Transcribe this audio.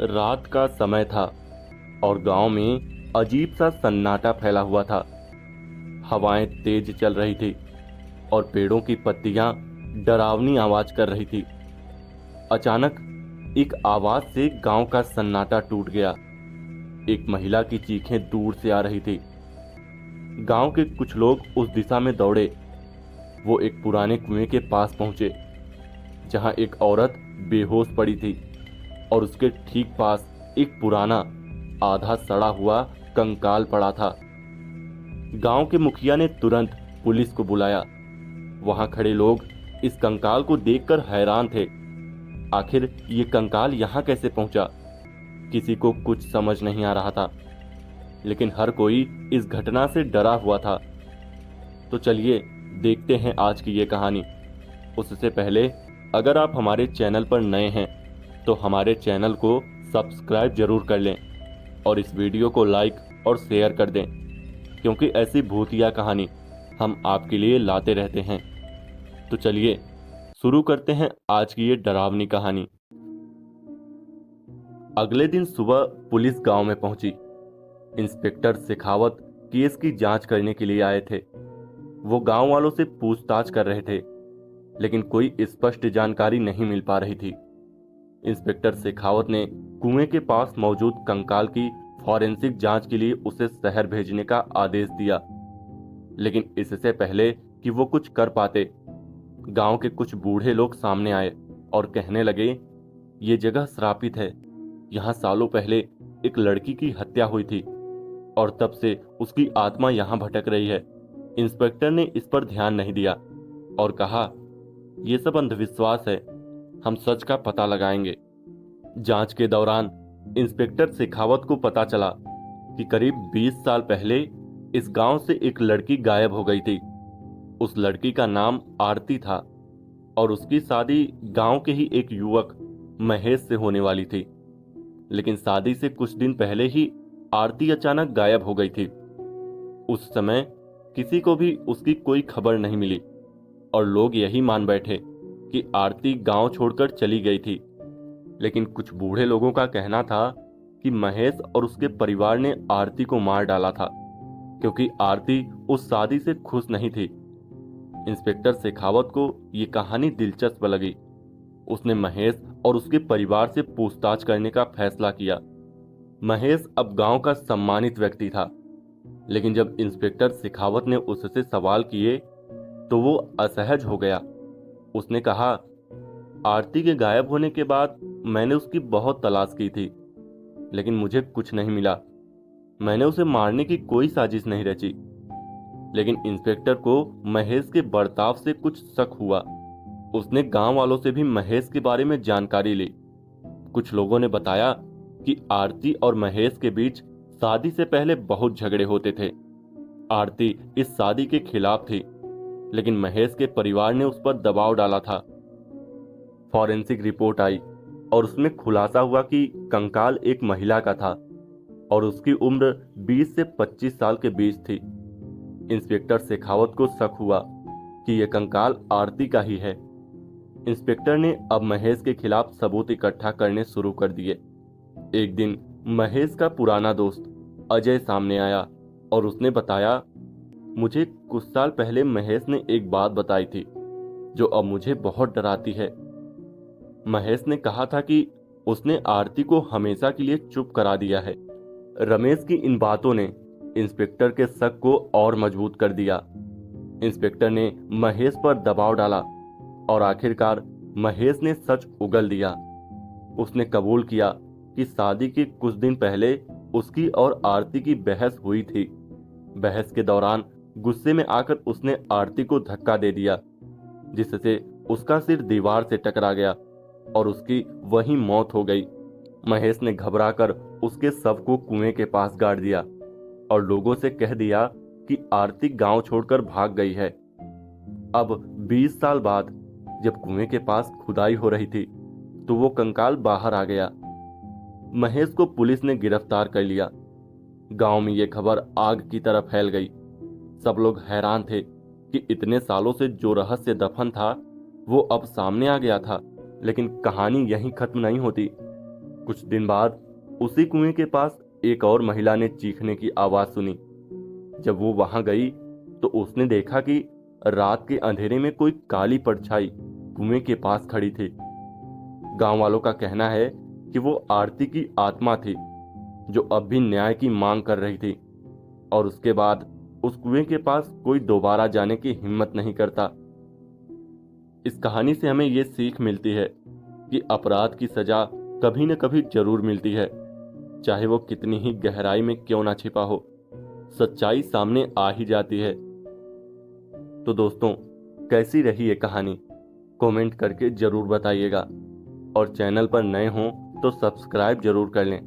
रात का समय था और गांव में अजीब सा सन्नाटा फैला हुआ था। हवाएं तेज चल रही थी और पेड़ों की पत्तियां डरावनी आवाज कर रही थी। अचानक एक आवाज से गांव का सन्नाटा टूट गया। एक महिला की चीखें दूर से आ रही थी। गांव के कुछ लोग उस दिशा में दौड़े। वो एक पुराने कुएं के पास पहुंचे जहां एक औरत बेहोश पड़ी थी और उसके ठीक पास एक पुराना आधा सड़ा हुआ कंकाल पड़ा था। गांव के मुखिया ने तुरंत पुलिस को बुलाया। वहां खड़े लोग इस कंकाल को देखकर हैरान थे। आखिर ये कंकाल यहां कैसे पहुंचा? किसी को कुछ समझ नहीं आ रहा था, लेकिन हर कोई इस घटना से डरा हुआ था। तो चलिए देखते हैं आज की ये कहानी। उससे पहले अगर आप हमारे चैनल पर नए हैं तो हमारे चैनल को सब्सक्राइब जरूर कर लें और इस वीडियो को लाइक और शेयर कर दें, क्योंकि ऐसी भूतिया कहानी हम आपके लिए लाते रहते हैं। तो चलिए शुरू करते हैं आज की ये डरावनी कहानी। अगले दिन सुबह पुलिस गांव में पहुंची। इंस्पेक्टर शेखावत केस की जांच करने के लिए आए थे। वो गांव वालों से पूछताछ कर रहे थे, लेकिन कोई स्पष्ट जानकारी नहीं मिल पा रही थी। इंस्पेक्टर शेखावत ने कुएं के पास मौजूद कंकाल की फॉरेंसिक जांच के लिए उसे शहर भेजने का आदेश दिया। लेकिन इससे पहले कि वो कुछ कर पाते, गांव के कुछ बूढ़े लोग सामने आए और कहने लगे, ये जगह श्रापित है। यहां सालों पहले एक लड़की की हत्या हुई थी और तब से उसकी आत्मा यहां भटक रही है। इंस्पेक्टर ने इस पर ध्यान नहीं दिया और कहा, यह सब अंधविश्वास है, हम सच का पता लगाएंगे। जांच के दौरान इंस्पेक्टर शेखावत को पता चला कि करीब 20 साल पहले इस गांव से एक लड़की गायब हो गई थी। उस लड़की का नाम आरती था और उसकी शादी गांव के ही एक युवक महेश से होने वाली थी। लेकिन शादी से कुछ दिन पहले ही आरती अचानक गायब हो गई थी। उस समय किसी को भी उसकी कोई खबर नहीं मिली और लोग यही मान बैठे कि आरती गांव छोड़कर चली गई थी। लेकिन कुछ बूढ़े लोगों का कहना था कि महेश और उसके परिवार ने आरती को मार डाला था, क्योंकि आरती उस शादी से खुश नहीं थी। इंस्पेक्टर शेखावत को यह कहानी दिलचस्प लगी। उसने महेश और उसके परिवार से पूछताछ करने का फैसला किया। महेश अब गांव का सम्मानित व्यक्ति था, लेकिन जब इंस्पेक्टर शेखावत ने उससे सवाल किए तो वो असहज हो गया। उसने कहा, आरती के गायब होने के बाद मैंने उसकी बहुत तलाश की थी, लेकिन मुझे कुछ नहीं मिला। मैंने उसे मारने की कोई साजिश नहीं रची। लेकिन इंस्पेक्टर को महेश के बर्ताव से कुछ शक हुआ। उसने गांव वालों से भी महेश के बारे में जानकारी ली। कुछ लोगों ने बताया कि आरती और महेश के बीच शादी से पहले बहुत झगड़े होते थे। आरती इस शादी के खिलाफ थी, लेकिन महेश के परिवार ने उस पर दबाव डाला था। फॉरेंसिक रिपोर्ट आई और उसमें खुलासा हुआ कि कंकाल एक महिला का था और उसकी उम्र 20 से 25 साल के बीच थी। इंस्पेक्टर शेखावत को शक हुआ कि यह कंकाल आरती का ही है। इंस्पेक्टर ने अब महेश के खिलाफ सबूत इकट्ठा करने शुरू कर दिए। एक दिन महेश का पुराना दोस्त अजय सामने आया और उसने बताया, मुझे कुछ साल पहले महेश ने एक बात बताई थी जो अब मुझे बहुत डराती है। महेश ने कहा था कि उसने आरती को हमेशा के लिए चुप करा दिया है। रमेश की इन बातों ने इंस्पेक्टर के शक को और मजबूत कर दिया। इंस्पेक्टर ने महेश पर दबाव डाला और आखिरकार महेश ने सच उगल दिया। उसने कबूल किया कि शादी के कुछ दिन पहले उसकी और आरती की बहस हुई थी। बहस के दौरान गुस्से में आकर उसने आरती को धक्का दे दिया, जिससे उसका सिर दीवार से टकरा गया और उसकी वहीं मौत हो गई। महेश ने घबराकर उसके शव को कुएं के पास गाड़ दिया और लोगों से कह दिया कि आरती गांव छोड़कर भाग गई है। अब 20 साल बाद जब कुएं के पास खुदाई हो रही थी तो वो कंकाल बाहर आ गया। महेश को पुलिस ने गिरफ्तार कर लिया। गांव में ये खबर आग की तरह फैल गई। सब लोग हैरान थे कि इतने सालों से जो रहस्य दफन था वो अब सामने आ गया था। लेकिन कहानी यहीं खत्म नहीं होती। कुछ दिन बाद उसी कुएं के पास एक और महिला ने चीखने की आवाज सुनी। जब वो वहां गई तो उसने देखा कि रात के अंधेरे में कोई काली परछाई कुएं के पास खड़ी थी। गांव वालों का कहना है कि वो आरती की आत्मा थी जो अब भी न्याय की मांग कर रही थी, और उसके बाद उस कुएं के पास कोई दोबारा जाने की हिम्मत नहीं करता। इस कहानी से हमें ये सीख मिलती है कि अपराध की सजा कभी न कभी जरूर मिलती है, चाहे वो कितनी ही गहराई में क्यों ना छिपा हो। सच्चाई सामने आ ही जाती है। तो दोस्तों, कैसी रही ये कहानी कमेंट करके जरूर बताइएगा, और चैनल पर नए हों तो सब्सक्राइब जरूर कर लें